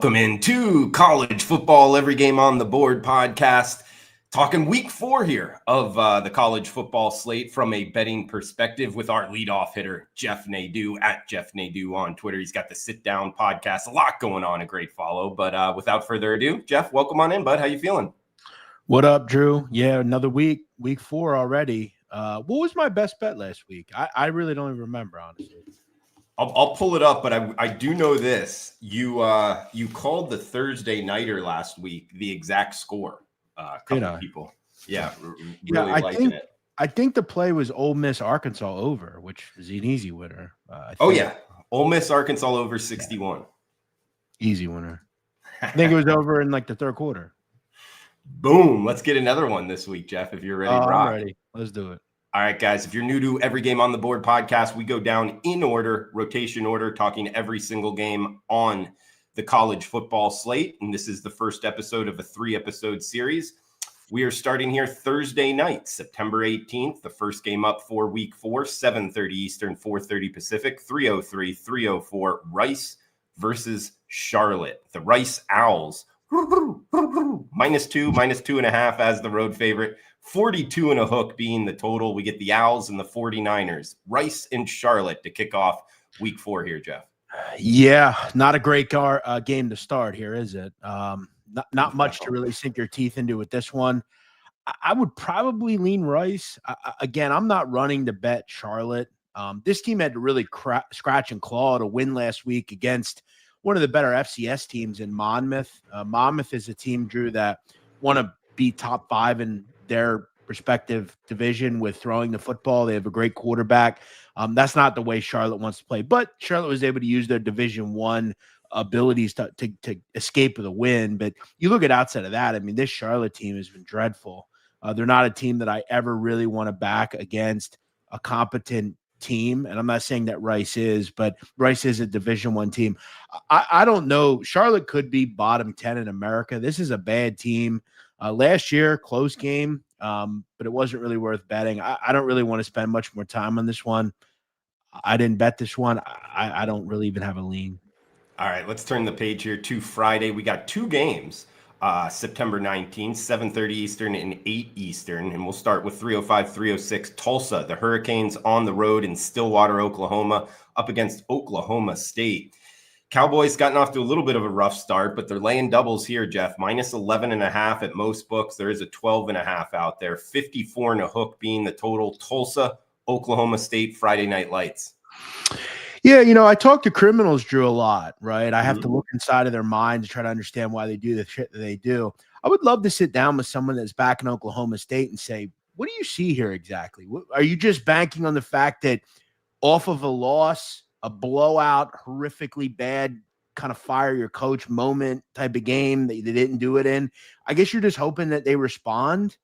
Welcome into College Football Every Game on the Board podcast, talking week 4 here of the college football slate from a betting perspective with our leadoff hitter, Jeff Nadeau, at Jeff Nadeau on Twitter. He's got the Sit Down podcast, a lot going on, a great follow. But without further ado, Jeff, welcome on in, bud. How you feeling? What up, Drew? Yeah, another week 4 already. What was my best bet last week? I really don't even remember, honestly. I'll pull it up, but I do know this. You called the Thursday nighter last week, the exact score. A couple of people. Yeah, really liking it. I think the play was Ole Miss Arkansas over, which is an easy winner. Ole Miss Arkansas over 61. Easy winner. I think it was over in like the third quarter. Boom. Let's get another one this week, Jeff, if you're ready. I'm ready. Let's do it. All right, guys, if you're new to Every Game on the Board podcast, we go down in order, rotation order, talking every single game on the college football slate. And this is the first episode of a 3-episode series. We are starting here Thursday night, September 18th, the first game up for week 4, 7:30 Eastern, 4:30 Pacific, 3:03, 3:04, Rice versus Charlotte. The Rice Owls, -2, -2.5 as the road favorite. 42 and a hook being the total. We get the Owls and the 49ers, Rice and Charlotte to kick off week 4 here, Jeff. Yeah, not a great game to start here, is it? Not much to really sink your teeth into with this one. I would probably lean Rice. Again, I'm not running to bet Charlotte. This team had to really scratch and claw to win last week against one of the better FCS teams in Monmouth. Monmouth is a team, Drew, that want to be top 5 in their respective division with throwing the football. They have a great quarterback. That's not the way Charlotte wants to play, but Charlotte was able to use their Division I abilities to escape with a win. But you look at outside of that, I mean, this Charlotte team has been dreadful. They're not a team that I ever really want to back against a competent team. And I'm not saying that Rice is, but Rice is a Division I team. I don't know. Charlotte could be bottom 10 in America. This is a bad team. Last year, close game, but it wasn't really worth betting. I don't really want to spend much more time on this one. I didn't bet this one. I don't really even have a lean. All right, let's turn the page here to Friday. We got 2 games, September 19th, 7:30 Eastern and 8 Eastern. And we'll start with 3:05, 3:06, Tulsa. The Hurricanes on the road in Stillwater, Oklahoma, up against Oklahoma State. Cowboys gotten off to a little bit of a rough start, but they're laying doubles here, Jeff. -11.5 at most books. There is a 12.5 out there. 54 and a hook being the total. Tulsa, Oklahoma State, Friday Night Lights. Yeah, I talk to criminals, Drew, a lot, right? I have to look inside of their mind to try to understand why they do the shit that they do. I would love to sit down with someone that's back in Oklahoma State and say, what do you see here exactly? Are you just banking on the fact that off of a loss, a blowout, horrifically bad kind of fire your coach moment type of game that they didn't do it in? I guess you're just hoping that they respond.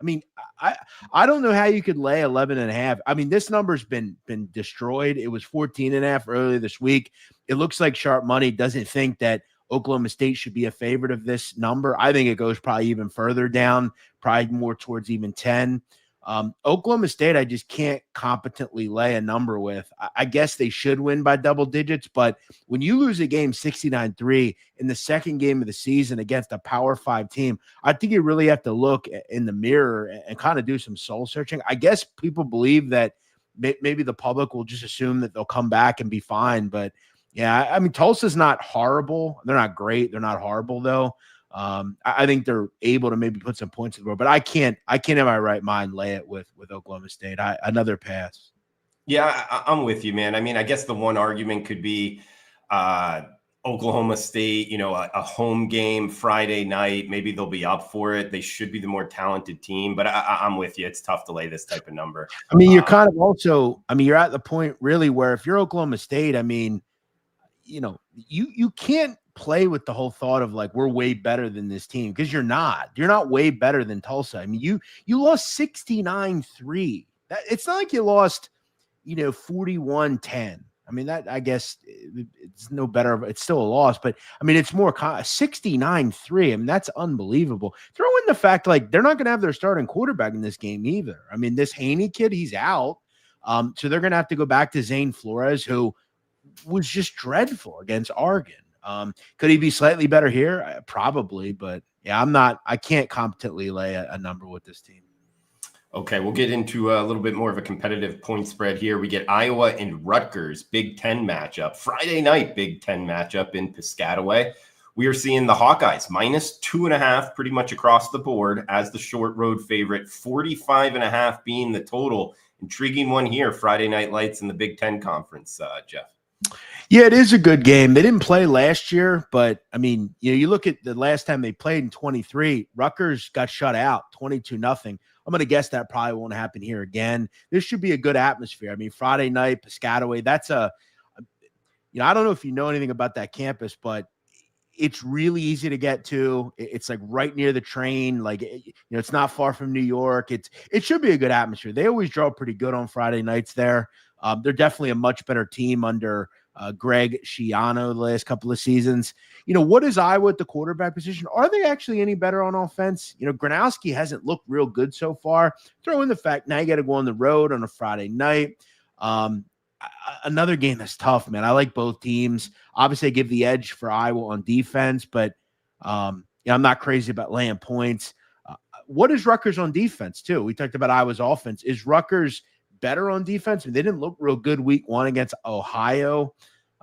I mean, I don't know how you could lay 11.5. I mean, this number's been destroyed. It was 14.5 earlier this week. It looks like sharp money doesn't think that Oklahoma State should be a favorite of this number. I think it goes probably even further down, probably more towards even 10. Oklahoma State, I just can't competently lay a number with. I guess they should win by double digits, but when you lose a game 69-3 in the second game of the season against a Power 5 team, I think you really have to look in the mirror and kind of do some soul searching. I guess people believe that maybe the public will just assume that they'll come back and be fine, but yeah, I mean, Tulsa's not horrible. They're not great. They're not horrible, though. I think they're able to maybe put some points in the board, but I can't in my right mind lay it with Oklahoma State. Another pass. Yeah, I'm with you, man. I mean, I guess the one argument could be Oklahoma State, a home game Friday night. Maybe they'll be up for it. They should be the more talented team, but I'm with you. It's tough to lay this type of number. I mean, you're kind of also, you're at the point really where if you're Oklahoma State, I mean, you can't play with the whole thought of like, we're way better than this team, because you're not way better than Tulsa. I mean, you lost 69-3. It's not like you lost, 41-10. I mean, that, I guess it's no better. It's still a loss, but I mean, it's more 69-3. I mean, that's unbelievable. Throw in the fact, like, they're not going to have their starting quarterback in this game either. I mean, this Haney kid, he's out. So they're going to have to go back to Zane Flores, who was just dreadful against Oregon. Could he be slightly better here? Probably, but yeah, I can't competently lay a number with this team. Okay, we'll get into a little bit more of a competitive point spread here. We get Iowa and Rutgers, Big Ten matchup. Friday night, Big Ten matchup in Piscataway. We are seeing the Hawkeyes -2.5 pretty much across the board as the short road favorite, 45.5 being the total. Intriguing one here, Friday Night Lights in the Big Ten Conference, Jeff. Yeah, it is a good game. They didn't play last year, but I mean, you look at the last time they played in 23, Rutgers got shut out 22-0. I'm going to guess that probably won't happen here again. This should be a good atmosphere. I mean, Friday night, Piscataway, that's I don't know if you know anything about that campus, but it's really easy to get to. It's like right near the train. Like, it's not far from New York. It should be a good atmosphere. They always draw pretty good on Friday nights there. They're definitely a much better team under Greg Schiano the last couple of seasons. What is Iowa at the quarterback position? Are they actually any better on offense? Gronowski hasn't looked real good so far. Throw in the fact now you got to go on the road on a Friday night. Another game that's tough, man. I like both teams. Obviously, I give the edge for Iowa on defense, but I'm not crazy about laying points. What is Rutgers on defense, too? We talked about Iowa's offense. Is Rutgers better on defense? I mean, they didn't look real good week 1 against Ohio.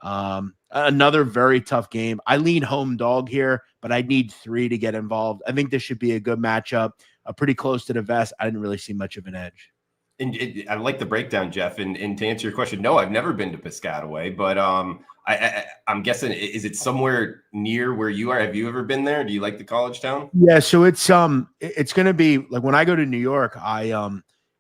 Another very tough game. I lean home dog here, but I need 3 to get involved. I think this should be a good matchup, pretty close to the vest. I didn't really see much of an edge. And I like the breakdown, Jeff. And to answer your question, no, I've never been to Piscataway, but I'm guessing, is it somewhere near where you are? Have you ever been there? Do you like the college town? Yeah, so it's going to be like when I go to New York,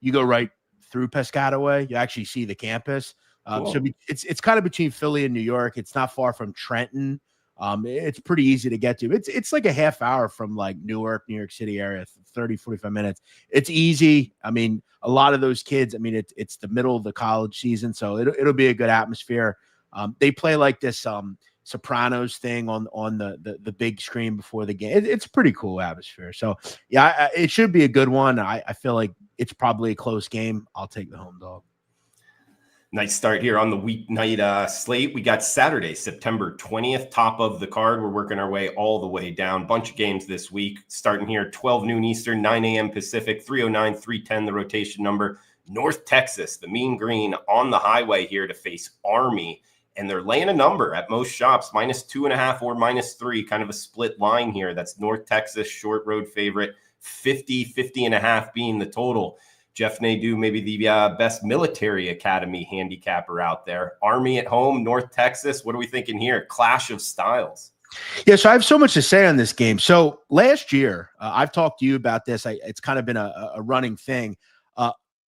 you go right through Piscataway. You actually see the campus. Cool. So it's kind of between Philly and New York. It's not far from Trenton. It's pretty easy to get to. It's like a half hour from like Newark, New York City area, 30, 45 minutes. It's easy. I mean, a lot of those kids, I mean, it's the middle of the college season, so it'll be a good atmosphere. They play like this Sopranos thing on the big screen before the game. It's a pretty cool atmosphere. So yeah, it should be a good one. I feel like it's probably a close game. I'll take the home dog. Nice start here on the weeknight slate. We got Saturday, September 20th, top of the card. We're working our way all the way down. Bunch of games this week. Starting here, 12 noon Eastern, 9 a.m. Pacific, 309, 310, the rotation number. North Texas, the Mean Green, on the highway here to face Army. And they're laying a number at most shops, -2.5 or -3, kind of a split line here. That's North Texas, short road favorite, 50.5 being the total. Jeff Nadeau, maybe the best military academy handicapper out there. Army at home, North Texas. What are we thinking here? Clash of styles. Yeah, so I have so much to say on this game. So last year, I've talked to you about this. It's kind of been a running thing.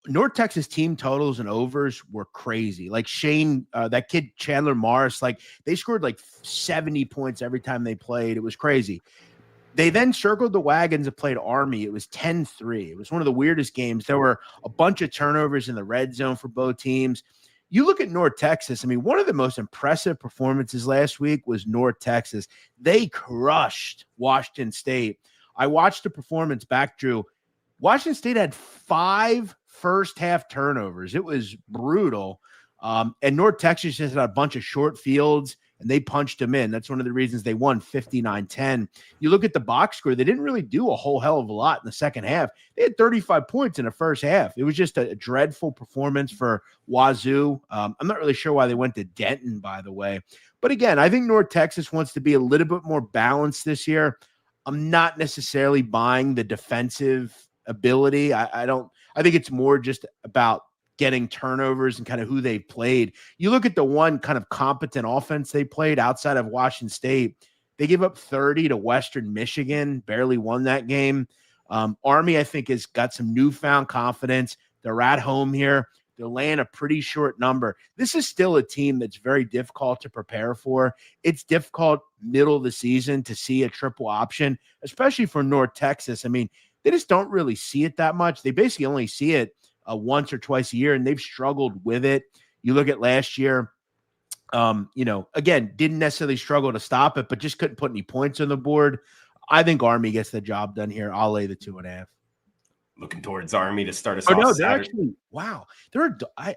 North Texas team totals and overs were crazy. Like Shane, that kid Chandler Morris, like they scored like 70 points every time they played. It was crazy. They then circled the wagons and played Army. It was 10-3. It was one of the weirdest games. There were a bunch of turnovers in the red zone for both teams. You look at North Texas. I mean, one of the most impressive performances last week was North Texas. They crushed Washington State. I watched the performance back, Drew. Washington State had 5 first-half turnovers. It was brutal. And North Texas just had a bunch of short fields, and they punched them in. That's one of the reasons they won 59-10. You look at the box score, they didn't really do a whole hell of a lot in the second half. They had 35 points in the first half. It was just a dreadful performance for Wazoo. I'm not really sure why they went to Denton, by the way. But again, I think North Texas wants to be a little bit more balanced this year. I'm not necessarily buying the defensive ability. I think it's more just about getting turnovers and kind of who they played. You look at the one kind of competent offense they played outside of Washington State. They gave up 30 to Western Michigan, barely won that game. Army, I think, has got some newfound confidence. They're at home here. They're laying a pretty short number. This is still a team that's very difficult to prepare for. It's difficult middle of the season to see a triple option, especially for North Texas. I mean, they just don't really see it that much. They basically only see it once or twice a year, and they've struggled with it. You look at last year, again, didn't necessarily struggle to stop it, but just couldn't put any points on the board. I think Army gets the job done here. I'll lay the 2.5. Looking towards Army to start us off. No, they're actually, wow.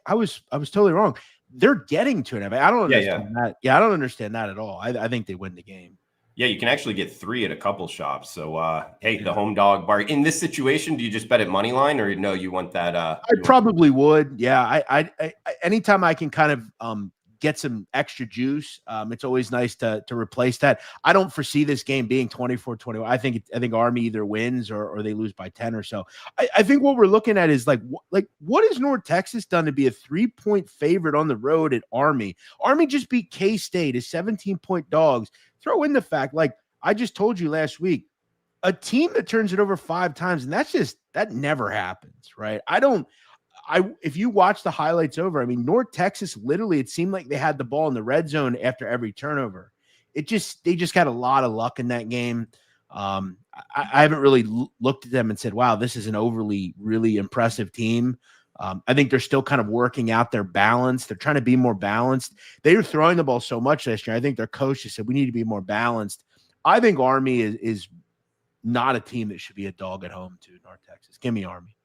I was totally wrong. they're getting to it. I don't understand Yeah. that. Yeah, I don't understand that at all. I think they win the game. Yeah, you can actually get 3 at a couple shops. So, hey, the home dog bar. In this situation, do you just bet at money line, or no, you want that? I probably would. Yeah, I anytime I can kind of get some extra juice, it's always nice to replace that. I don't foresee this game being 24-21. I think Army either wins or they lose by 10 or so. I think what we're looking at is like what has North Texas done to be a 3-point favorite on the road at Army? Army just beat K-State as 17-point dogs. Throw in the fact, like I just told you last week, a team that turns it over 5 times, and that never happens, right? If you watch the highlights over, I mean, North Texas, literally, it seemed like they had the ball in the red zone after every turnover. They just got a lot of luck in that game. I haven't really looked at them and said, wow, this is an overly, really impressive team. I think they're still kind of working out their balance. They're trying to be more balanced. They were throwing the ball so much last year. I think their coach just said, we need to be more balanced. I think Army is not a team that should be a dog at home to North Texas. Give me Army.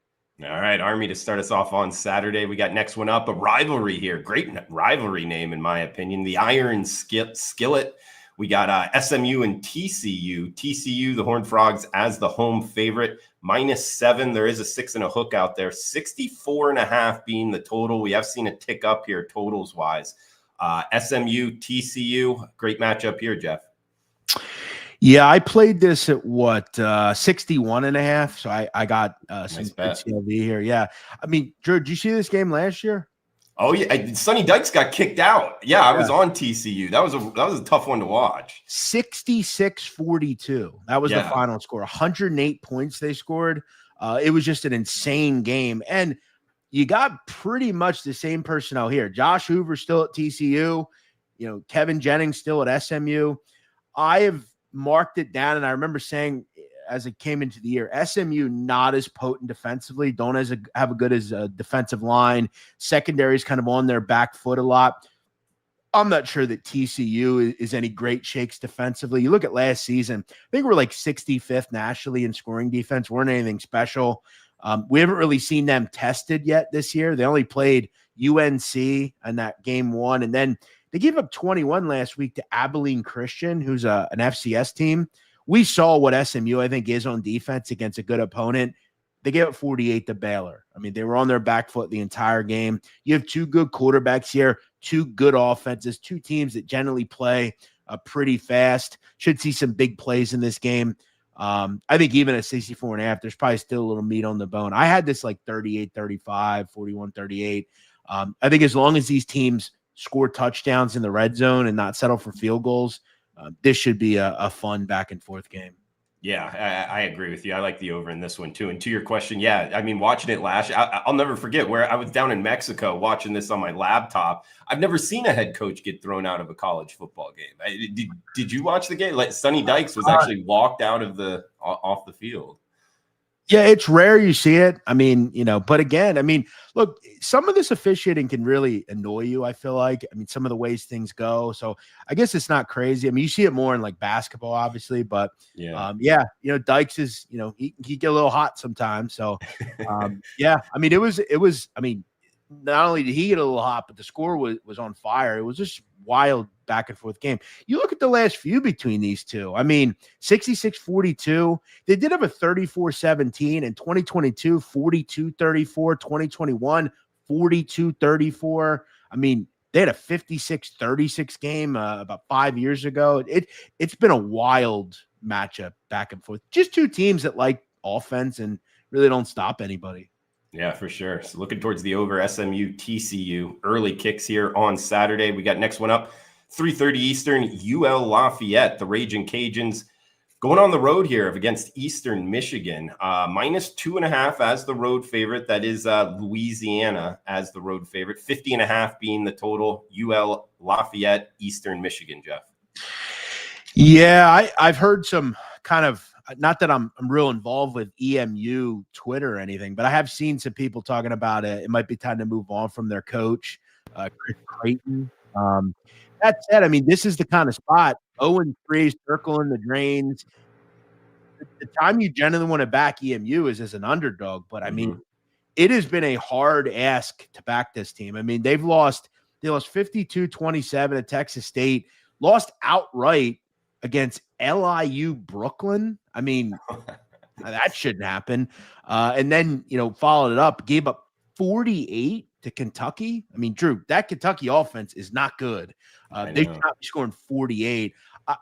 All right, Army to start us off on Saturday. We got next one up, a rivalry here. Great rivalry name, in my opinion. The Iron Skillet. We got SMU and TCU. TCU, the Horned Frogs, as the home favorite, -7. There is a 6 and a hook out there. 64.5 being the total. We have seen a tick up here totals wise. SMU, TCU, great matchup here, Jeff. Yeah, I played this at 61.5. So I got some CLV here. Yeah. I mean, Drew, did you see this game last year? Oh yeah, Sonny Dykes got kicked out. Yeah, I was on TCU. That was a tough one to watch. 66-42. That was the final score. 108 points they scored. It was just an insane game, and you got pretty much the same personnel here. Josh Hoover still at TCU. Kevin Jennings still at SMU. I have marked it down, and I remember saying as it came into the year, SMU not as potent defensively, don't have a good as a defensive line. Secondary is kind of on their back foot a lot. I'm not sure that TCU is any great shakes defensively. You look at last season, I think we're like 65th nationally in scoring defense. Weren't anything special. We haven't really seen them tested yet this year. They only played UNC in that game 1, and then they gave up 21 last week to Abilene Christian, who's an FCS team. We saw what SMU, I think, is on defense against a good opponent. They gave up 48 to Baylor. I mean, they were on their back foot the entire game. You have 2 good quarterbacks here, 2 good offenses, 2 teams that generally play pretty fast. Should see some big plays in this game. I think even at 64.5, there's probably still a little meat on the bone. I had this like 38-35, 41-38. I think as long as these teams score touchdowns in the red zone and not settle for field goals, this should be a fun back and forth game. Yeah, I agree with you. I like the over in this one too. And to your question, yeah, I mean, watching it last year, I'll never forget where I was down in Mexico watching this on my laptop. I've never seen a head coach get thrown out of a college football game. Did you watch the game? Like Sonny Dykes was actually walked out of off the field. Yeah, it's rare you see it. I mean, but again, I mean, look, some of this officiating can really annoy you, I feel like. I mean, some of the ways things go. So I guess it's not crazy. I mean, you see it more in like basketball, obviously, but Dykes is, he get a little hot sometimes. So yeah, I mean, it was, I mean, not only did he get a little hot, but the score was on fire. It was just wild back and forth game. You look at the last few between these two. I mean, 66-42. They did have a 34-17 in 2022, 42-34, 2021, 42-34. I mean, they had a 56-36 game about 5 years ago. It's been a wild matchup back and forth. Just 2 teams that like offense and really don't stop anybody. Yeah, for sure. So looking towards the over, SMU, TCU, early kicks here on Saturday. We got next one up, 3:30 Eastern, UL Lafayette, the Raging Cajuns, going on the road here against Eastern Michigan. -2.5 as the road favorite. That is Louisiana as the road favorite. 50.5 being the total. UL Lafayette, Eastern Michigan, Jeff. Yeah, I've heard some kind of, not that I'm real involved with EMU Twitter or anything, but I have seen some people talking about it. It might be time to move on from their coach, Chris Creighton. That said, I mean, this is the kind of spot, 0-3, circling the drains. The time you generally want to back EMU is as an underdog, but I mean, it has been a hard ask to back this team. I mean, they've lost They lost 52-27 at Texas State, lost outright against LIU Brooklyn. I mean, that shouldn't happen. And then, followed it up, gave up 48 to Kentucky. I mean, Drew, that Kentucky offense is not good. They should not be scoring 48.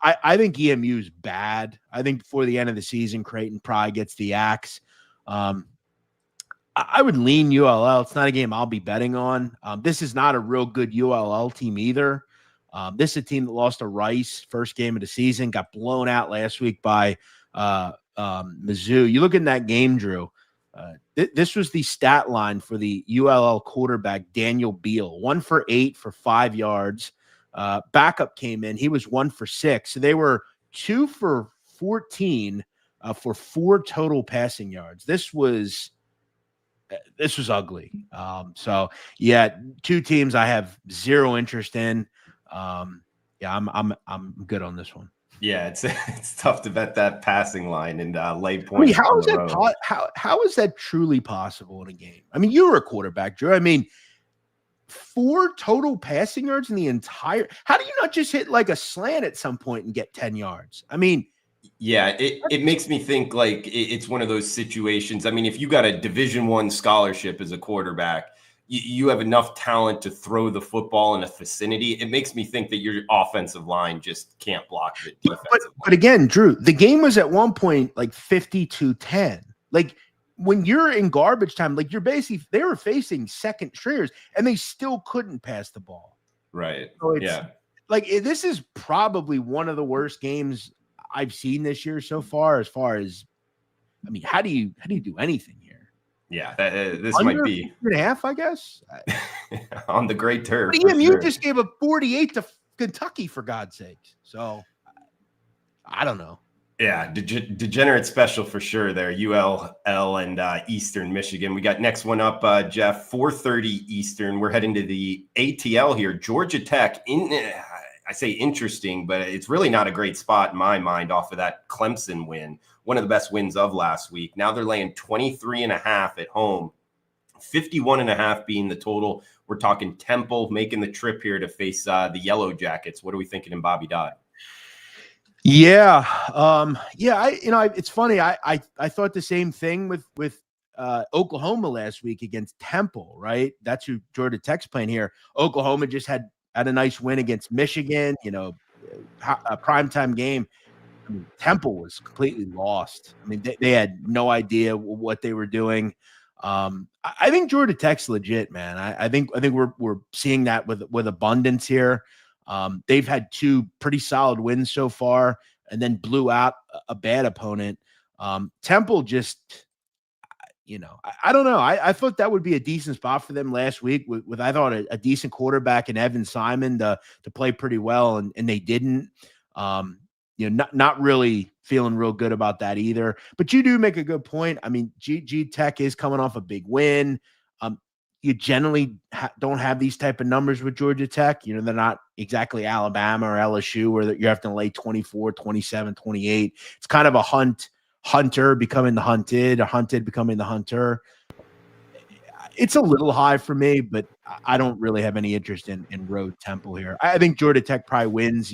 I think EMU is bad. I think before the end of the season, Creighton probably gets the axe. I would lean ULL. It's not a game I'll be betting on. This is not a real good ULL team either. This is a team that lost to Rice first game of the season, got blown out last week by Mizzou. You look in that game, Drew. This was the stat line for the ULL quarterback, Daniel Beal, 1 for 8 for 5 yards. Backup came in. He was 1 for 6. So they were 2 for 14 for 4 total passing yards. This was ugly. So yeah, 2 teams I have 0 interest in. I'm good on this one. Yeah, it's tough to bet that passing line and lay points. I mean, how is that truly possible in a game? I mean, you were a quarterback, Drew. I mean, 4 total passing yards in the entire. How do you not just hit like a slant at some point and get 10 yards? I mean, yeah, it makes me think like it's one of those situations. I mean, if you got a Division I scholarship as a quarterback, you have enough talent to throw the football in a vicinity. It makes me think that your offensive line just can't block the defensive but again, Drew, the game was at one point like 50-10. Like when you're in garbage time, like they were facing second stringers and they still couldn't pass the ball. Right. So yeah. Like this is probably one of the worst games I've seen this year so far. I mean, how do you do anything here? Yeah, this might be 2.5, I guess, on the great turf. But EMU just gave up 48 to Kentucky, for God's sake. So I don't know. Yeah, degenerate special for sure there. ULL and Eastern Michigan. We got next one up, Jeff, 4:30 Eastern. We're heading to the ATL here. Georgia Tech. I say interesting, but it's really not a great spot in my mind off of that Clemson win. One of the best wins of last week. Now they're laying 23.5 at home, 51.5 being the total. We're talking Temple making the trip here to face the Yellow Jackets. What are we thinking in Bobby Dodd? Yeah. It's funny. I thought the same thing with Oklahoma last week against Temple, right? That's who Georgia Tech's playing here. Oklahoma just had a nice win against Michigan, a primetime game. I mean, Temple was completely lost. I mean, they had no idea what they were doing. I think Georgia Tech's legit, man. I think we're seeing that with abundance here. They've had 2 pretty solid wins so far, and then blew out a bad opponent. Temple just, I don't know. I thought that would be a decent spot for them last week with I thought a decent quarterback in Evan Simon to play pretty well, and they didn't. Not really feeling real good about that either. But you do make a good point. I mean, G Tech is coming off a big win. You generally don't have these type of numbers with Georgia Tech. They're not exactly Alabama or LSU where you have to lay 24, 27, 28. It's kind of a hunter becoming the hunted, or hunted becoming the hunter. It's a little high for me, but I don't really have any interest in Road Temple here. I think Georgia Tech probably wins,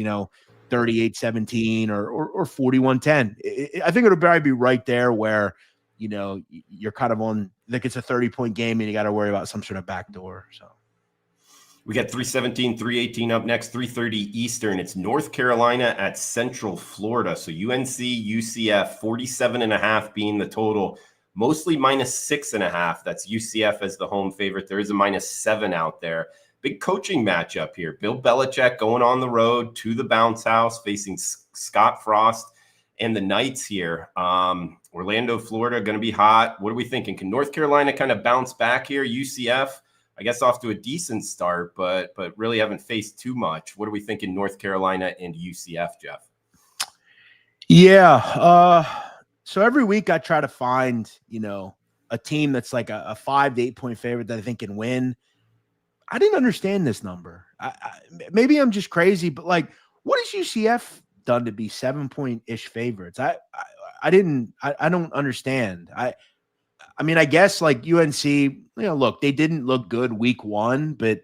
38-17 or 41-10. I think it'll probably be right there where, you're kind of on, like it's a 30-point game and you got to worry about some sort of backdoor. So we got 3:17, 3:18 up next, 3:30 Eastern. It's North Carolina at Central Florida. So UNC, UCF, 47.5 being the total, mostly -6.5. That's UCF as the home favorite. There is a -7 out there. Big coaching matchup here. Bill Belichick going on the road to the bounce house, facing Scott Frost and the Knights here. Orlando, Florida, going to be hot. What are we thinking? Can North Carolina kind of bounce back here? UCF, I guess, off to a decent start, but really haven't faced too much. What are we thinking North Carolina and UCF, Jeff? Yeah. So every week I try to find, a team that's like a 5 to 8 point favorite that I think can win. I didn't understand this number. Maybe I'm just crazy, but like, what has UCF done to be 7-point-ish favorites? I don't understand. I mean, I guess like UNC, look, they didn't look good week 1, but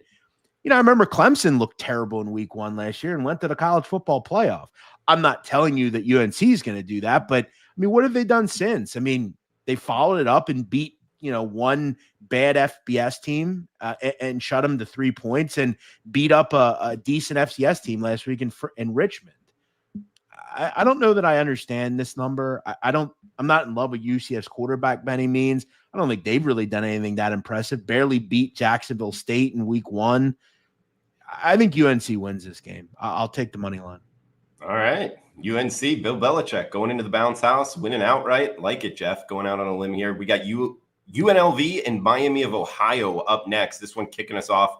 I remember Clemson looked terrible in week 1 last year and went to the college football playoff. I'm not telling you that UNC is going to do that, but what have they done since? They followed it up and beat, one bad FBS team and shut them to 3 points and beat up a decent FCS team last week in Richmond. I don't know that I understand this number. I'm not in love with UCF's quarterback by any means. I don't think they've really done anything that impressive. Barely beat Jacksonville State in week 1. I think UNC wins this game. I'll take the money line. All right. UNC, Bill Belichick going into the bounce house, winning outright. Like it, Jeff, going out on a limb here. We got UNLV and Miami of Ohio up next. This one kicking us off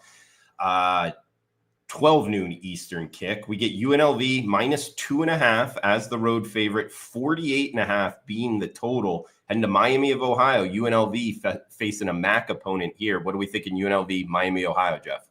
12 noon Eastern kick. We get UNLV -2.5 as the road favorite, 48.5 being the total. And to Miami of Ohio, UNLV facing a MAC opponent here. What are we thinking UNLV, Miami, Ohio, Jeff?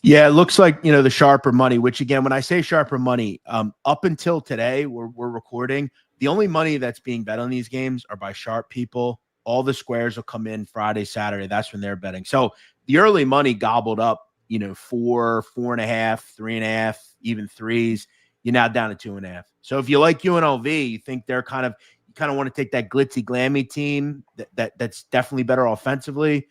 Yeah, it looks like, the sharper money, which again, when I say sharper money, up until today, we're recording, the only money that's being bet on these games are by sharp people. All the squares will come in Friday, Saturday. That's when they're betting. So the early money gobbled up, 4, 4.5, 3.5, even 3s. You're now down to 2.5. So if you like UNLV, you think they're kind of want to take that glitzy, glammy team that's definitely better offensively.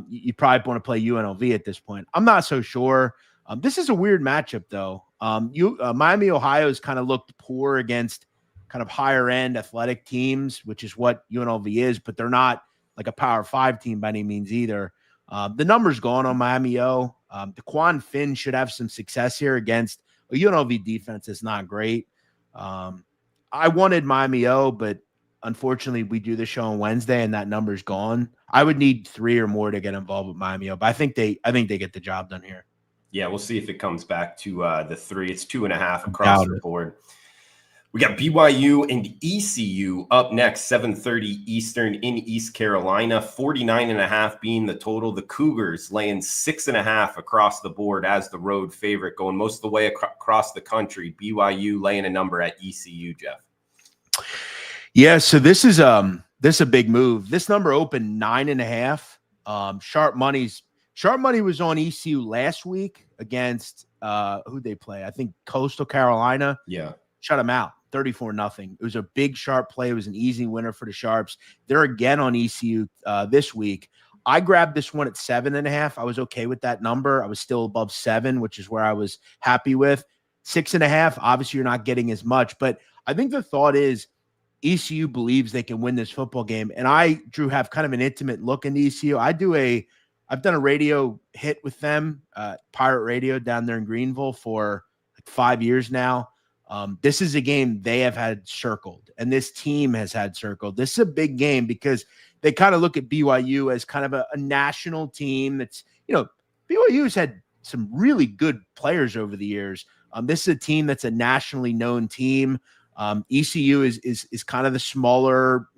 You probably want to play UNLV at this point. I'm not so sure. This is a weird matchup, though. Miami, Ohio has kind of looked poor against kind of higher end athletic teams, which is what UNLV is, but they're not like a Power 5 team by any means either. The number's gone on Miami O. DeQuan Finn should have some success here against a UNLV defense that's not great. I wanted Miami O, but unfortunately, we do the show on Wednesday, and that number's gone. I would need 3 or more to get involved with Miami, but I think they get the job done here. Yeah, we'll see if it comes back to the 3. It's 2.5 across the board. We got BYU and ECU up next, 7:30 Eastern in East Carolina, 49.5 being the total. The Cougars laying 6.5 across the board as the road favorite, going most of the way across the country. BYU laying a number at ECU, Jeff. Yeah, so this is a big move. This number opened 9.5. Sharp money was on ECU last week against who'd they play? I think Coastal Carolina. Yeah, shut them out 34-0. It was a big sharp play. It was an easy winner for the Sharps. They're again on ECU this week. I grabbed this one at 7.5. I was okay with that number. I was still above 7, which is where I was happy with. 6.5. Obviously, you're not getting as much, but I think the thought is ECU believes they can win this football game. And I, Drew, have kind of an intimate look into ECU. I've done a radio hit with them, Pirate Radio down there in Greenville for like 5 years now. This is a game they have had circled, and this team has had circled. This is a big game because they kind of look at BYU as kind of a national team that's, BYU's had some really good players over the years. This is a team that's a nationally known team. ECU is kind of the smaller,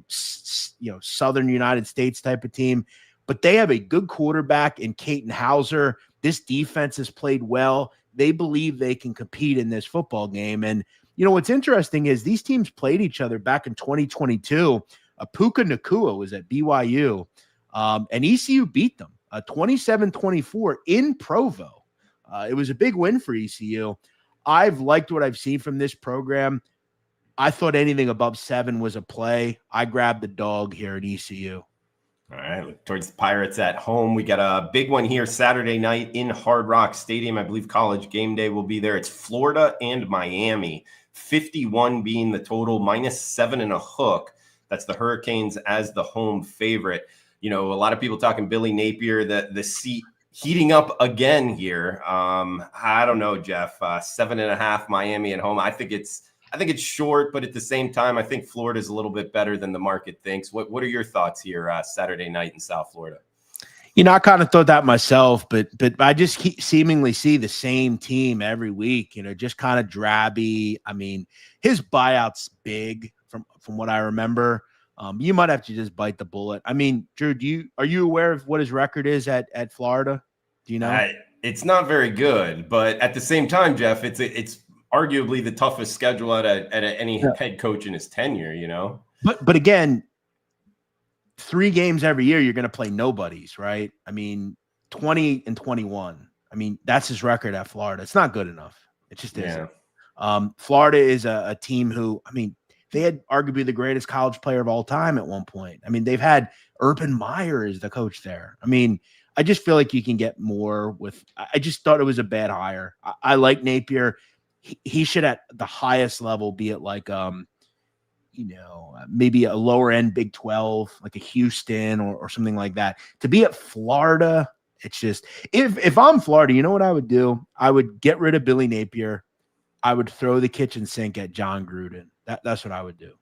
Southern United States type of team, but they have a good quarterback in Caton Hauser. This defense has played well. They believe they can compete in this football game. And, what's interesting is these teams played each other back in 2022. Puka Nacua was at BYU, and ECU beat them 27-24 in Provo. It was a big win for ECU. I've liked what I've seen from this program. I thought anything above 7 was a play. I grabbed the dog here at ECU. All right, look towards the Pirates at home. We got a big one here Saturday night in Hard Rock Stadium. I believe College Game Day will be there. It's Florida and Miami. 51 being the total, -7 and a hook. That's the Hurricanes as the home favorite. A lot of people talking Billy Napier, the seat heating up again here. I don't know, Jeff. 7.5 Miami at home. I think it's short, but at the same time, I think Florida is a little bit better than the market thinks. What are your thoughts here Saturday night in South Florida? I kind of thought that myself, but I just seemingly see the same team every week, just kind of drabby. His buyout's big from what I remember. You might have to just bite the bullet. Drew, are you aware of what his record is at Florida? Do you know? It's not very good, but at the same time, Jeff, it's arguably the toughest schedule at any head coach in his tenure, But again, 3 games every year, you're going to play nobodies, right? 20 and 21. I mean, that's his record at Florida. It's not good enough. It just isn't. Yeah. Florida is a team who, I mean, they had arguably the greatest college player of all time at one point. I mean, they've had Urban Meyer as the coach there. I mean, I just feel like you can get more with. I just thought it was a bad hire. I like Napier. He should at the highest level be at like maybe a lower end Big 12, like a Houston or something like that. To be at Florida, it's just if I'm Florida, you know what I would do? I would get rid of Billy Napier. I would throw the kitchen sink at John Gruden. That's what I would do.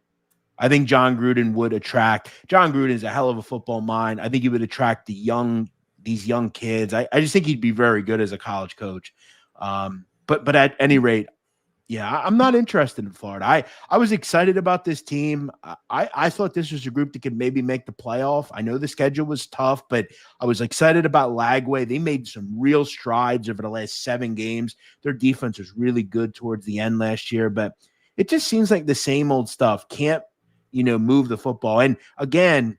I think John Gruden would attract. John Gruden is a hell of a football mind. I think he would attract these young kids. I just think he'd be very good as a college coach. But at any rate, yeah, I'm not interested in Florida. I was excited about this team. I thought this was a group that could maybe make the playoff. I know the schedule was tough, but I was excited about Lagway. They made some real strides over the last 7 games. Their defense was really good towards the end last year, but it just seems like the same old stuff. Can't, move the football. And again,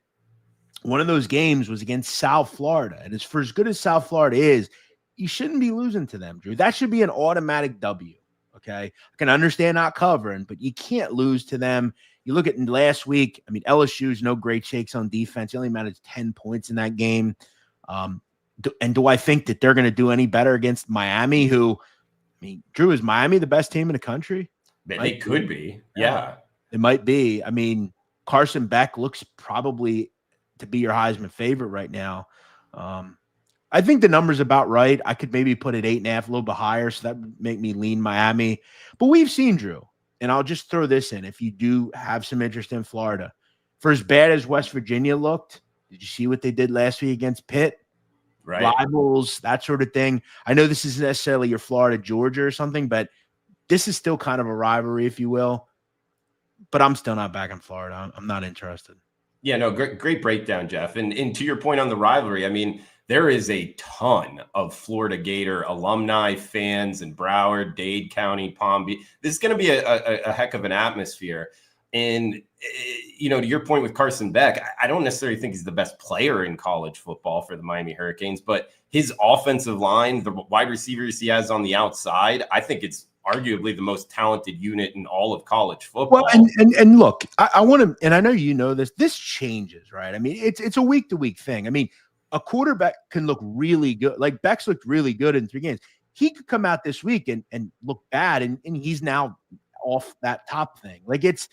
one of those games was against South Florida. And for as good as South Florida is, you shouldn't be losing to them, Drew. That should be an automatic W. Okay. I can understand not covering, but you can't lose to them. You look at last week. I mean, LSU's no great shakes on defense. He only managed 10 points in that game. Do I think that they're going to do any better against Miami, who, I mean, Drew, is Miami the best team in the country? They could be. Yeah. It might be. I mean, Carson Beck looks probably to be your Heisman favorite right now. I think the number's about right. I could maybe put it 8.5, a little bit higher, so that would make me lean Miami. But we've seen, Drew, and I'll just throw this in. If you do have some interest in Florida, for as bad as West Virginia looked, did you see what they did last week against Pitt? Right. Rivals, that sort of thing. I know this isn't necessarily your Florida, Georgia or something, but this is still kind of a rivalry, if you will. But I'm still not back in Florida. I'm not interested. Yeah, no, great breakdown, Jeff. And to your point on the rivalry, I mean, there is a ton of Florida Gator alumni, fans in Broward, Dade County, Palm Beach. This is going to be a heck of an atmosphere. And, to your point with Carson Beck, I don't necessarily think he's the best player in college football for the Miami Hurricanes, but his offensive line, the wide receivers he has on the outside, I think it's arguably the most talented unit in all of college football. Well, and look, I want to, and I know this changes, right? I mean, it's a week-to-week thing. I mean, a quarterback can look really good. Like Beck's looked really good in 3 games. He could come out this week and look bad, and he's now off that top thing. Like it's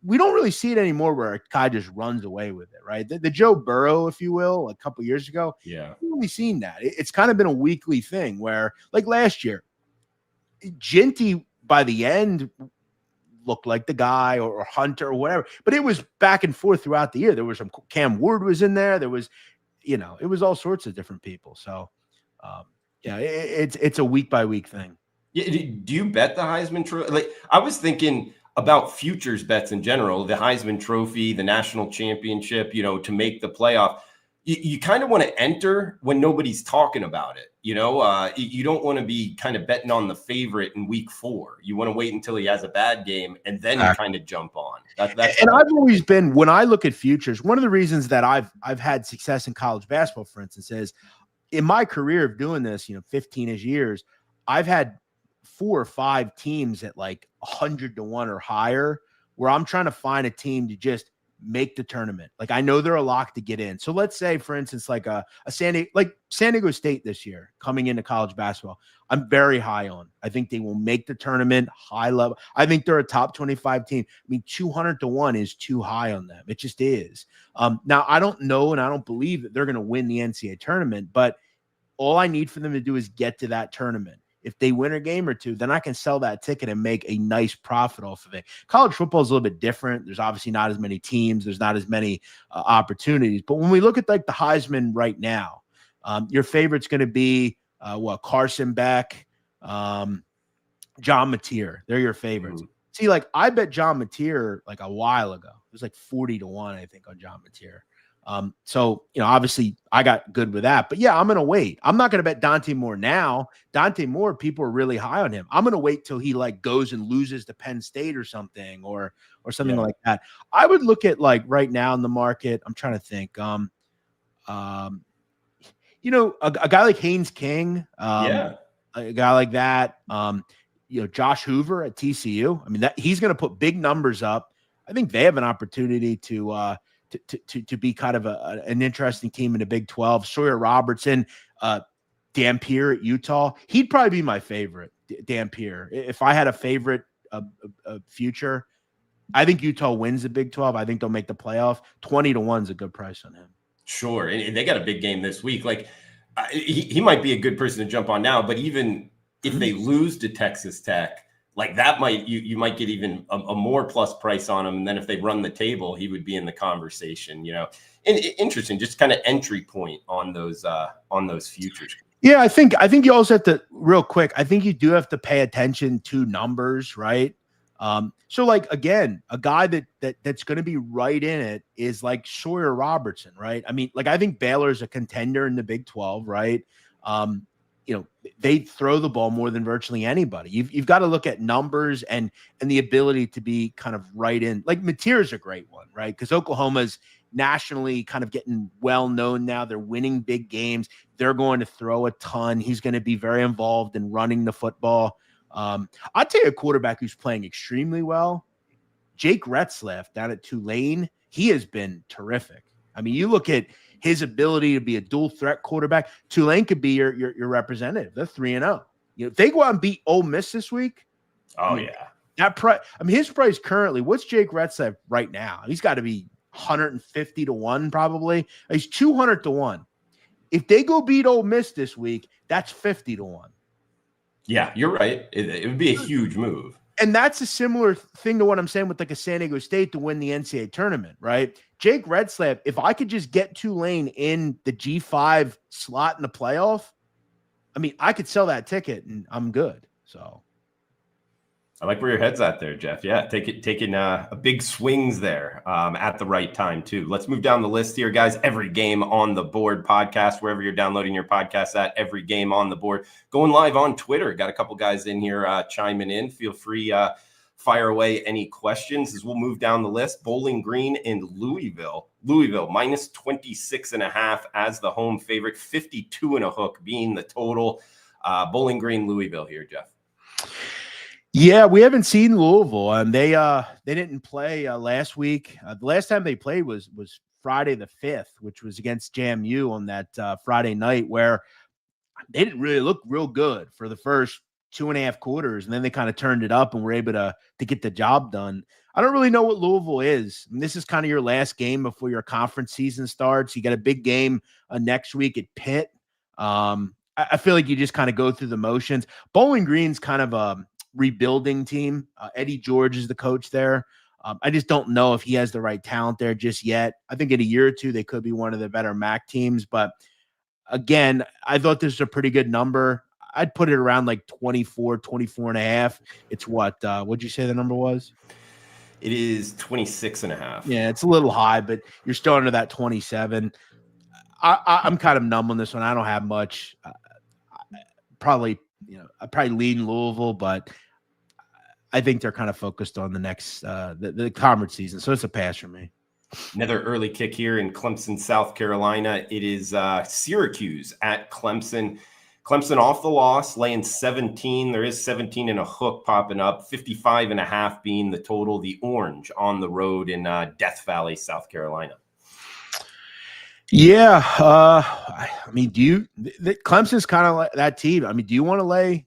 we don't really see it anymore where a guy just runs away with it, right? The Joe Burrow, if you will, a couple years ago, yeah, we've really seen that. It's kind of been a weekly thing where, like last year, Ginty by the end looked like the guy or Hunter or whatever, but it was back and forth throughout the year. There was some Cam Ward was in there. There was, it was all sorts of different people. So, it's a week by week thing. Yeah, do you bet the Heisman Trophy? Like, I was thinking about futures bets in general, the Heisman Trophy, the national championship, to make the playoff. You kind of want to enter when nobody's talking about it. You don't want to be kind of betting on the favorite in week 4. You want to wait until he has a bad game and then you kind of jump on. That's and I've always been, when I look at futures, one of the reasons that I've had success in college basketball, for instance, is in my career of doing this, 15-ish years, I've had 4 or 5 teams at like 100 to 1 or higher, where I'm trying to find a team to just make the tournament. Like, I know they're a lock to get in. So let's say, for instance, like San Diego State this year coming into college basketball, I'm very high on. I think they will make the tournament, high level. I think they're a top 25 team. I mean, 200 to 1 is too high on them. It just is. Now, I don't know, and I don't believe that they're going to win the NCAA tournament, but all I need for them to do is get to that tournament. If they win a game or 2, then I can sell that ticket and make a nice profit off of it. College football is a little bit different. There's obviously not as many teams. There's not as many opportunities. But when we look at like the Heisman right now, your favorite's going to be Carson Beck, John Mateer. They're your favorites. Mm-hmm. See, like I bet John Mateer like a while ago. It was like 40 to 1, I think, on John Mateer. So, obviously I got good with that, but yeah, I'm going to wait. I'm not going to bet Dante Moore now. Dante Moore, people are really high on him. I'm going to wait till he like goes and loses to Penn State or something, or something like that. I would look at like right now in the market. I'm trying to think, a guy like Haynes King, Yeah. a guy like that, Josh Hoover at TCU. I mean, that he's going to put big numbers up. I think they have an opportunity to be kind of an interesting team in the Big 12. Sawyer Robertson, Dampier at Utah. He'd probably be my favorite, Dampier. If I had a favorite future, I think Utah wins the Big 12. I think they'll make the playoff. 20-1 is a good price on him. Sure. And they got a big game this week. Like he might be a good person to jump on now, but even if they lose to Texas Tech, like that you might get even a more plus price on him. And then if they run the table, he would be in the conversation, and interesting, just kind of entry point on those futures. Yeah. I think you also have to real quick. I think you do have to pay attention to numbers, right? So like, again, a guy that's going to be right in it is like Sawyer Robertson, right? I mean, like, I think Baylor's a contender in the Big 12, right? They throw the ball more than virtually anybody. You've got to look at numbers and the ability to be kind of right in. Like Mateer's a great one, right? Because Oklahoma's nationally kind of getting well known now. They're winning big games. They're going to throw a ton. He's going to be very involved in running the football. I'll tell you a quarterback who's playing extremely well. Jake Retzlaff down at Tulane. He has been terrific. I mean, you look at his ability to be a dual threat quarterback. Tulane could be your representative. They're 3-0. If they go out and beat Ole Miss this week. Oh yeah. That price. I mean, his price currently. What's Jake Retzlaff right now? He's got to be 150-1 probably. He's 200-1. If they go beat Ole Miss this week, that's 50-1. Yeah, you're right. It would be a huge move. And that's a similar thing to what I'm saying with like a San Diego State to win the NCAA tournament, right? Jake Retzlaff, if I could just get Tulane in the G5 slot in the playoff, I mean, I could sell that ticket and I'm good. So I like where your head's at there, Jeff. Yeah, taking a big swings there at the right time too. Let's move down the list here, guys. Every Game on the Board podcast, wherever you're downloading your podcast at. Every Game on the Board. Going live on Twitter. Got a couple guys in here chiming in. Feel free, fire away any questions as we'll move down the list. Bowling Green in Louisville. Louisville minus 26.5 as the home favorite. 52 and a hook being the total. Bowling Green, Louisville here, Jeff. Yeah, we haven't seen Louisville, and they didn't play last week. The last time they played was Friday the 5th, which was against JMU on that Friday night, where they didn't really look real good for the first 2.5 quarters, and then they kind of turned it up and were able to get the job done. I don't really know what Louisville is. I mean, this is kind of your last game before your conference season starts. You got a big game next week at Pitt. I feel like you just kind of go through the motions. Bowling Green's kind of a rebuilding team. Eddie George is the coach there. I just don't know if he has the right talent there just yet. I think in a year or two, they could be one of the better MAC teams. But again, I thought this was a pretty good number. I'd put it around like 24 and a half. It's what'd you say the number was? It is 26.5. Yeah, it's a little high, but you're still under that 27. I'm kind of numb on this one. I don't have much. I probably lean Louisville, but I think they're kind of focused on the next the conference season. So it's a pass for me. Another early kick here in Clemson, South Carolina. It is Syracuse at Clemson. Clemson off the loss, laying 17. There is 17 and a hook popping up. 55.5 being the total. The Orange on the road in Death Valley, South Carolina. Yeah. I mean, Clemson's kind of like that team. I mean, do you want to lay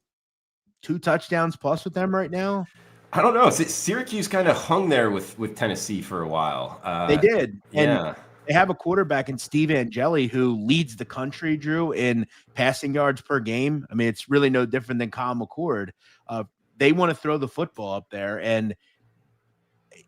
2 touchdowns plus with them right now? I don't know. Syracuse kind of hung there with Tennessee for a while. They did. Yeah. And they have a quarterback in Steve Angeli who leads the country, Drew, in passing yards per game. I mean, it's really no different than Kyle McCord. They want to throw the football up there, and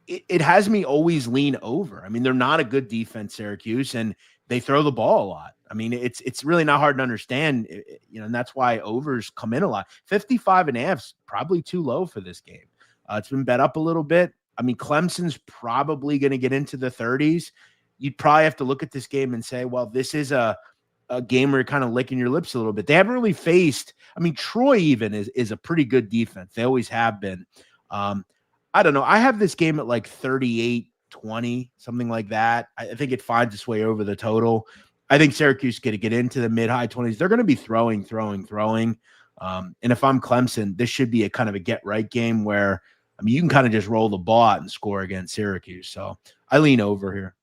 it has me always lean over. I mean, they're not a good defense, Syracuse, and they throw the ball a lot. I mean, it's really not hard to understand, and that's why overs come in a lot. 55.5 is probably too low for this game. It's been bet up a little bit. I mean, Clemson's probably going to get into the 30s. You'd probably have to look at this game and say, well, this is a game where you're kind of licking your lips a little bit. They haven't really faced, I mean, Troy even is a pretty good defense. They always have been. I don't know. I have this game at like 38-20, something like that. I think it finds its way over the total. I think Syracuse going to get into the mid-high 20s. They're going to be throwing. And if I'm Clemson, this should be a kind of a get-right game where, I mean, you can kind of just roll the ball out and score against Syracuse. So I lean over here.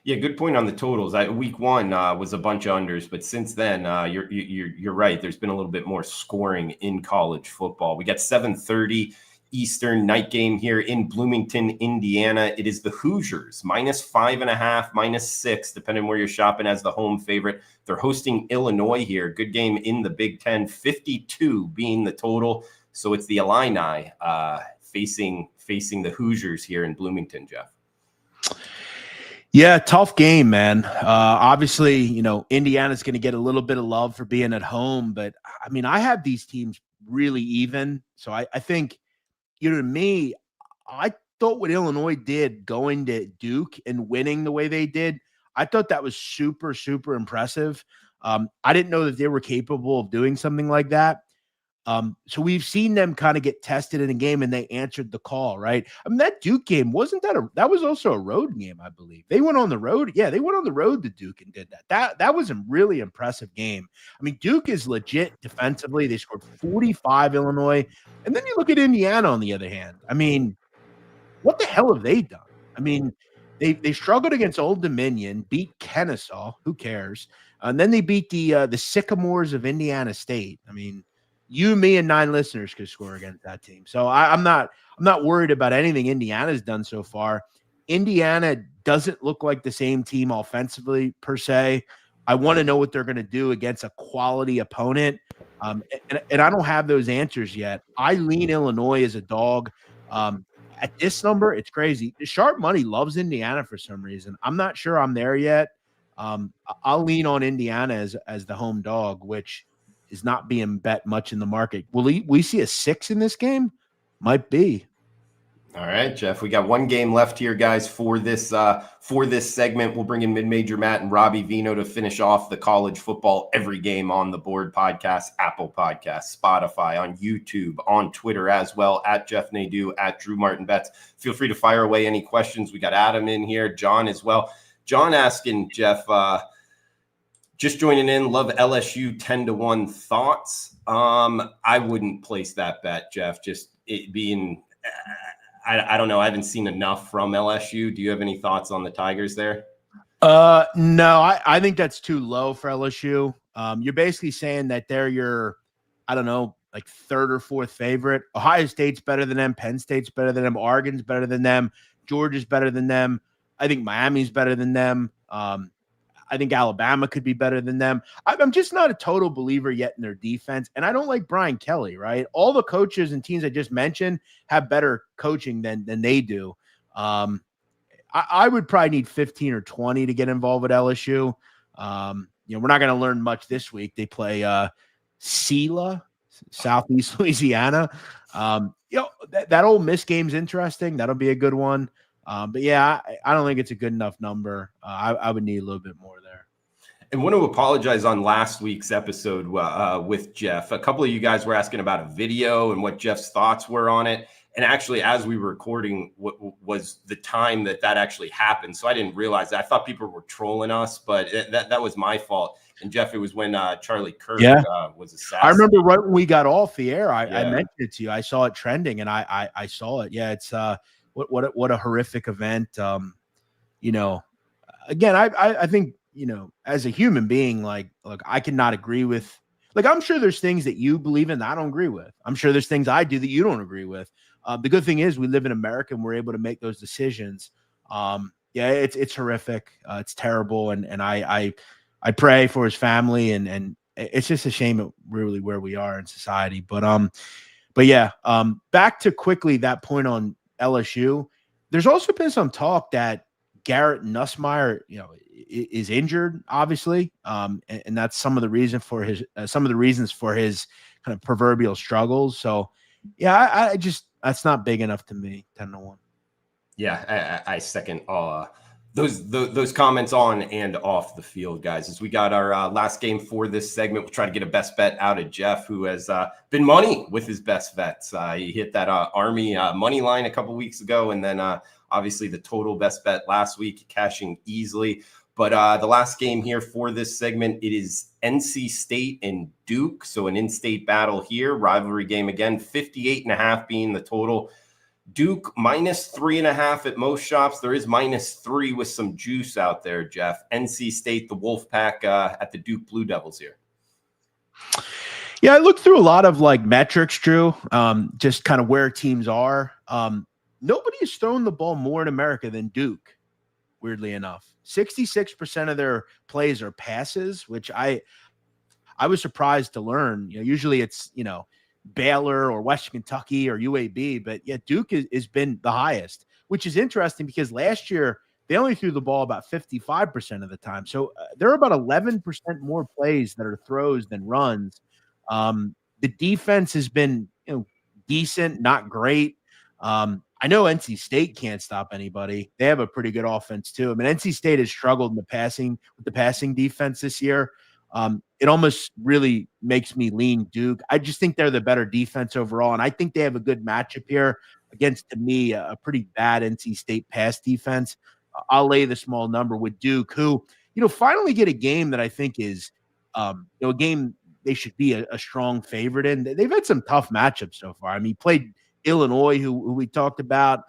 Yeah, good point on the totals. Week one was a bunch of unders, but since then, you're right. There's been a little bit more scoring in college football. We got 7:30 Eastern night game here in Bloomington, Indiana. It is the Hoosiers -5.5, -6, depending where you're shopping, as the home favorite. They're hosting Illinois here. Good game in the Big Ten, 52 being the total. So it's the Illini facing the Hoosiers here in Bloomington, Jeff. Yeah, tough game, man. Obviously, you know, Indiana's going to get a little bit of love for being at home, but I mean, I have these teams really even. So I think, you know, to me, I thought what Illinois did going to Duke and winning the way they did, I thought that was super, super impressive. I didn't know that they were capable of doing something like that. So we've seen them kind of get tested in a game, and they answered the call, right? I mean, that Duke game, that was also a road game, I believe. They went on the road. Yeah, they went on the road to Duke and did that. That was a really impressive game. I mean, Duke is legit defensively. They scored 45, Illinois. And then you look at Indiana on the other hand. I mean, what the hell have they done? I mean, they struggled against Old Dominion, beat Kennesaw. Who cares? And then they beat the Sycamores of Indiana State. I mean, you, me, and 9 listeners could score against that team. So I'm not worried about anything Indiana's done so far. Indiana doesn't look like the same team offensively per se. I want to know what they're going to do against a quality opponent. And I don't have those answers yet. I lean Illinois as a dog. At this number, it's crazy. The sharp money loves Indiana for some reason. I'm not sure I'm there yet. I'll lean on Indiana as the home dog, which is not being bet much in the market. Will we see a 6 in this game? Might be. All right, Jeff, we got one game left here, guys, for this segment. We'll bring in Mid-Major Matt and Robbie Vino to finish off the college football every game on the board podcast, Apple Podcasts, Spotify, on YouTube, on Twitter as well, at Jeff Nadeau, at Drew Martin Betts. Feel free to fire away any questions. We got Adam in here, John as well. John asking, Jeff, just joining in, love LSU 10-1 thoughts. I wouldn't place that bet, Jeff, just it being I don't know. I haven't seen enough from LSU. Do you have any thoughts on the Tigers there? No, I think that's too low for LSU. You're basically saying that they're your, I don't know, like 3rd or 4th favorite. Ohio State's better than them. Penn State's better than them. Oregon's better than them. Georgia's better than them. I think Miami's better than them. I think Alabama could be better than them. I'm just not a total believer yet in their defense. And I don't like Brian Kelly, right? All the coaches and teams I just mentioned have better coaching than they do. I would probably need 15 or 20 to get involved with LSU. We're not going to learn much this week. They play Sela, Southeast Louisiana. That Ole Miss game's interesting. That'll be a good one. But yeah, I don't think it's a good enough number. I would need a little bit more there. And want to apologize on last week's episode with Jeff. A couple of you guys were asking about a video and what Jeff's thoughts were on it. And actually, as we were recording, what was the time that actually happened. So I didn't realize that. I thought people were trolling us, but that was my fault. And Jeff, it was when Charlie Kirk was assassinated. I remember right when we got off the air, I mentioned it to you. I saw it trending, and I saw it. Yeah, it's what a horrific event. Again, I think, as a human being, look, I cannot agree with, I'm sure there's things that you believe in that I don't agree with. I'm sure there's things I do that you don't agree with. The good thing is we live in America and we're able to make those decisions. It's horrific. It's terrible. And I pray for his family, and it's just a shame at really where we are in society. But back to quickly that point on LSU. There's also been some talk that Garrett Nussmeier, is injured, obviously, and that's some of the reasons for his kind of proverbial struggles. So, yeah, I just, that's not big enough to me. 10-1. Yeah, I second all those comments on and off the field, guys. As we got our last game for this segment, we'll try to get a best bet out of Jeff, who has been money with his best bets. He hit that Army money line a couple weeks ago, and then obviously the total best bet last week, cashing easily. But the last game here for this segment, it is NC State and Duke. So an in-state battle here, rivalry game again, 58.5 being the total. Duke -3.5 at most shops. There is -3 with some juice out there, Jeff. NC State, the Wolfpack at the Duke Blue Devils here. Yeah, I looked through a lot of like metrics, Drew, just kind of where teams are. Nobody has thrown the ball more in America than Duke, weirdly enough. 66% of their plays are passes, which I was surprised to learn. Usually it's, Baylor or Western Kentucky or UAB, but yeah, Duke has been the highest, which is interesting because last year they only threw the ball about 55% of the time. So there are about 11% more plays that are throws than runs. The defense has been, decent, not great. I know NC State can't stop anybody. They have a pretty good offense too. I mean, NC State has struggled in the passing defense this year. It almost really makes me lean Duke. I just think they're the better defense overall, and I think they have a good matchup here against, to me, a pretty bad NC State pass defense. I'll lay the small number with Duke, who, finally get a game that I think is, a game they should be a strong favorite in. They've had some tough matchups so far. I mean, played Illinois, who we talked about,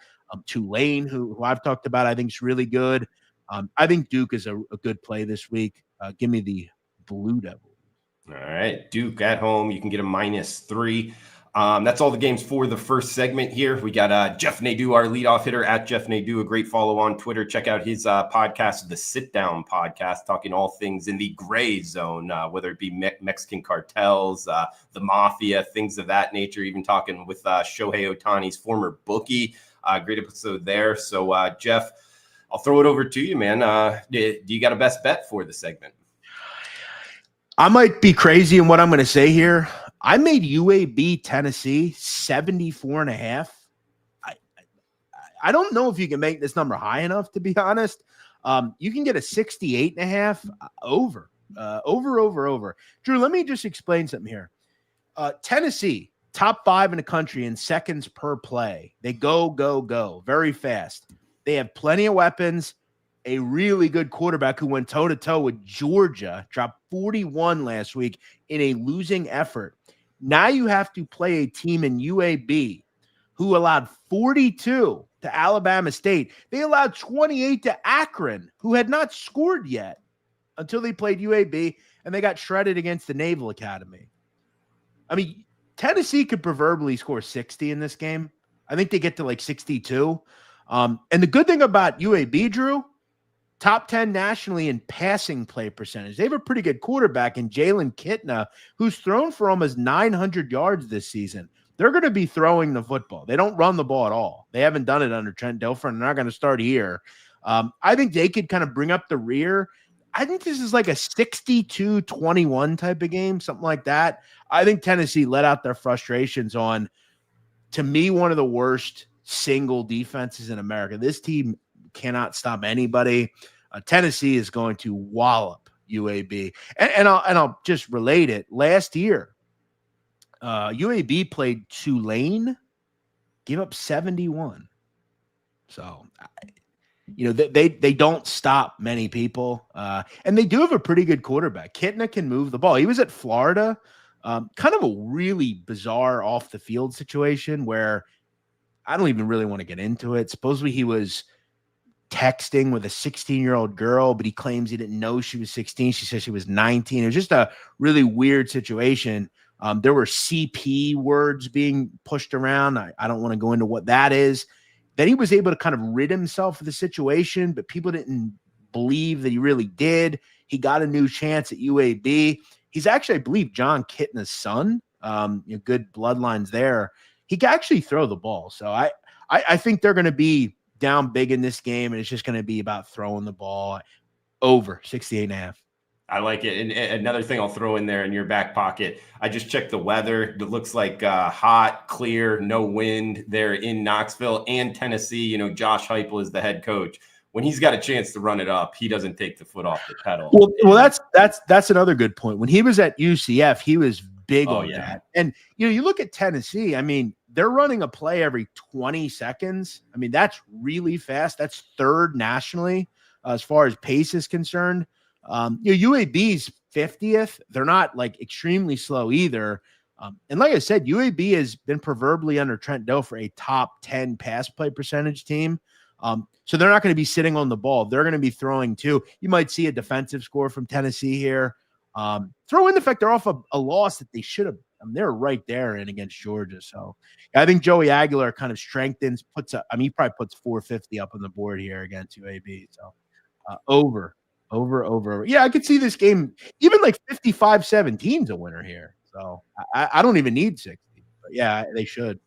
Tulane, who I've talked about, I think is really good. I think Duke is a good play this week. Give me the Blue Devils. All right, Duke at home. You can get a -3. That's all the games for the first segment here. We got Jeff Nadeau, our leadoff hitter, at Jeff Nadeau, a great follow on Twitter. Check out his podcast, the Sit Down Podcast, talking all things in the gray zone, whether it be Mexican cartels, the mafia, things of that nature, even talking with Shohei Ohtani's former bookie. Great episode there. So, Jeff, I'll throw it over to you, man. Do you got a best bet for the segment? I might be crazy in what I'm going to say here. I made UAB Tennessee 74.5. I don't know if you can make this number high enough, to be honest. You can get a 68.5 over. Drew, let me just explain something here. Tennessee, top 5 in the country in seconds per play. They go very fast. They have plenty of weapons. A really good quarterback who went toe-to-toe with Georgia, dropped 41 last week in a losing effort. Now you have to play a team in UAB who allowed 42 to Alabama State. They allowed 28 to Akron, who had not scored yet until they played UAB, and they got shredded against the Naval Academy. I mean, Tennessee could proverbially score 60 in this game. I think they get to like 62. And the good thing about UAB, Drew, top 10 nationally in passing play percentage. They have a pretty good quarterback in Jalen Kitna, who's thrown for almost 900 yards this season. They're going to be throwing the football. They don't run the ball at all. They haven't done it under Trent Dilfer, and they're not going to start here. I think they could kind of bring up the rear. I think this is like a 62-21 type of game, something like that. I think Tennessee let out their frustrations on, to me, one of the worst single defenses in America. This team cannot stop anybody. Tennessee is going to wallop UAB. And I'll just relate it. Last year, UAB played Tulane, gave up 71. So, they don't stop many people. And they do have a pretty good quarterback. Kitna can move the ball. He was at Florida. Kind of a really bizarre off the field situation where I don't even really want to get into it. Supposedly he was texting with a 16-year-old girl, but he claims he didn't know she was 16. She said she was 19. It was just a really weird situation. There were CP words being pushed around. I don't want to go into what that is. Then he was able to kind of rid himself of the situation, but people didn't believe that he really did. He got a new chance at UAB. He's actually, I believe, John Kitna's son. Good bloodlines there. He can actually throw the ball. So I think they're going to be down big in this game, and it's just going to be about throwing the ball over 68.5. I like it. And another thing I'll throw in there in your back pocket, I just checked the weather. It looks like hot, clear, no wind there in Knoxville and Tennessee. Josh Heupel is the head coach. when he's got a chance to run it up, he doesn't take the foot off the pedal. Well, that's another good point. When he was at UCF, he was big on that. And you look at Tennessee. I mean, they're running a play every 20 seconds. I mean, that's really fast. That's third nationally as far as pace is concerned. UAB's 50th. They're not like extremely slow either. And like I said, UAB has been proverbially under Trent Dilfer a top 10 pass play percentage team. So they're not going to be sitting on the ball. They're going to be throwing too. You might see a defensive score from Tennessee here. Throw in the fact they're off a loss that they should have. They're right there in against Georgia. So I think Joey Aguilar kind of strengthens, he probably puts 450 up on the board here against UAB. So over. Yeah, I could see this game even like 55-17's a winner here. So I don't even need 60. But yeah, they should.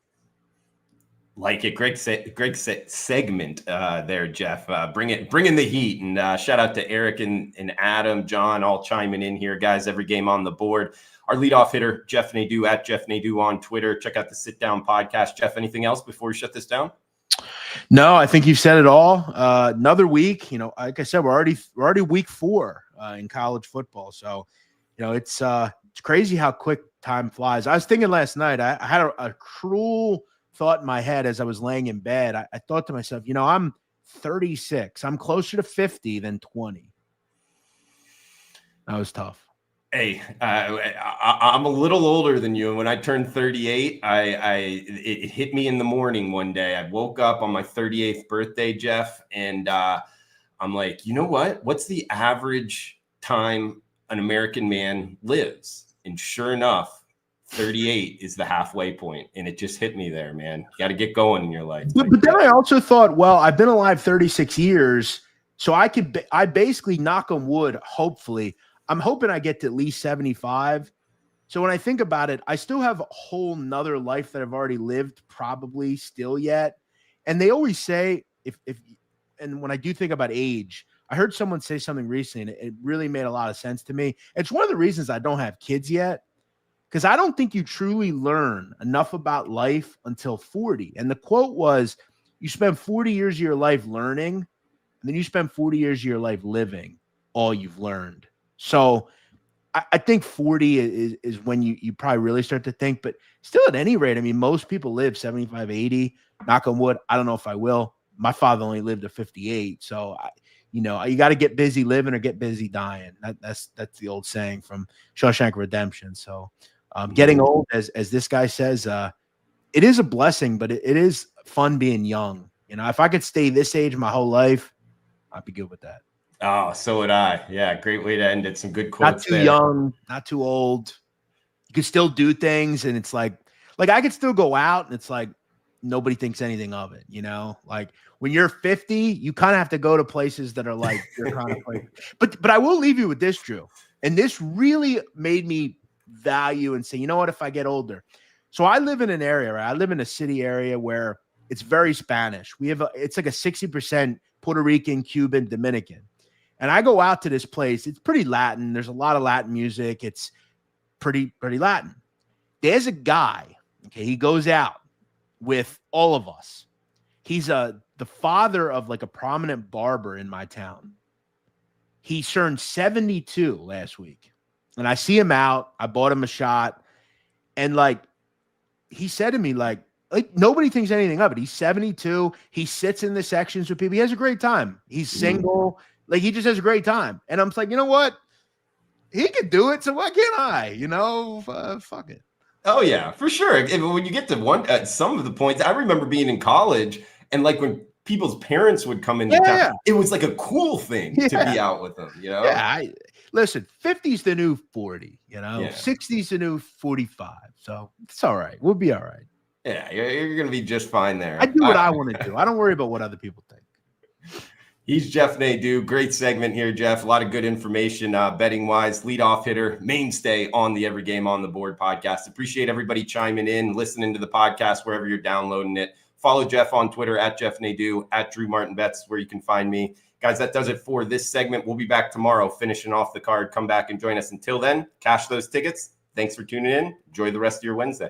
Like it, great segment there, Jeff. Bring in the heat, and shout out to Eric and Adam, John, all chiming in here, guys. Every game on the board. Our leadoff hitter, Jeff Nadeau at Jeff Nadeau on Twitter. Check out the Sit Down podcast. Jeff, anything else before we shut this down? No, I think you've said it all. Another week, like I said, we're already week 4 in college football. So, it's crazy how quick time flies. I was thinking last night, I had a cruel thought in my head as I was laying in bed. I thought to myself, I'm 36. I'm closer to 50 than 20. That was tough. Hey, I'm a little older than you. And when I turned 38, it hit me in the morning one day. I woke up on my 38th birthday, Jeff, and I'm like, you know what? What's the average time an American man lives? And sure enough, 38 is the halfway point. And it just hit me there, man. You got to get going in your life. But then I also thought, well, I've been alive 36 years, so I basically, knock on wood, hopefully, I'm hoping I get to at least 75. So when I think about it, I still have a whole nother life that I've already lived, probably still yet. And they always say, and when I do think about age, I heard someone say something recently, and it really made a lot of sense to me. It's one of the reasons I don't have kids yet, because I don't think you truly learn enough about life until 40. And the quote was, you spend 40 years of your life learning, and then you spend 40 years of your life living all you've learned. So I think 40 is when you probably really start to think, but still at any rate, I mean, most people live 75, 80, knock on wood. I don't know if I will. My father only lived to 58. So, you got to get busy living or get busy dying. That's the old saying from Shawshank Redemption. So getting old, as this guy says, it is a blessing, but it is fun being young. If I could stay this age my whole life, I'd be good with that. Oh, so would I. Yeah, great way to end it. Some good quotes. Not too young, not too old. You can still do things, and it's like I could still go out, and it's like nobody thinks anything of it. Like when you're 50, you kind of have to go to places that are like your kind of place. But I will leave you with this, Drew, and this really made me value and say, you know what? If I get older, so I live in an area, right? I live in a city area where it's very Spanish. It's like a 60% Puerto Rican, Cuban, Dominican. And I go out to this place. It's pretty Latin. There's a lot of Latin music. It's pretty Latin. There's a guy, okay, he goes out with all of us. He's the father of like a prominent barber in my town. He turned 72 last week. And I see him out. I bought him a shot. And like, he said to me, like nobody thinks anything of it. He's 72. He sits in the sections with people. He has a great time. He's single. Like, he just has a great time. And I'm just like, you know what? He could do it, so why can't I? Fuck it. Oh, yeah, for sure. When you get to some of the points, I remember being in college, and like when people's parents would come into town, it was like a cool thing to be out with them, Yeah, listen, 50's the new 40, 60's the new 45. So it's all right. We'll be all right. Yeah, you're going to be just fine there. I do what I want to do. I don't worry about what other people think. He's Jeff Nadeau. Great segment here, Jeff. A lot of good information, betting-wise. Leadoff hitter, mainstay on the Every Game on the Board podcast. Appreciate everybody chiming in, listening to the podcast wherever you're downloading it. Follow Jeff on Twitter, at Jeff Nadeau, at Drew Martin Betts, where you can find me. Guys, that does it for this segment. We'll be back tomorrow, finishing off the card. Come back and join us. Until then, cash those tickets. Thanks for tuning in. Enjoy the rest of your Wednesday.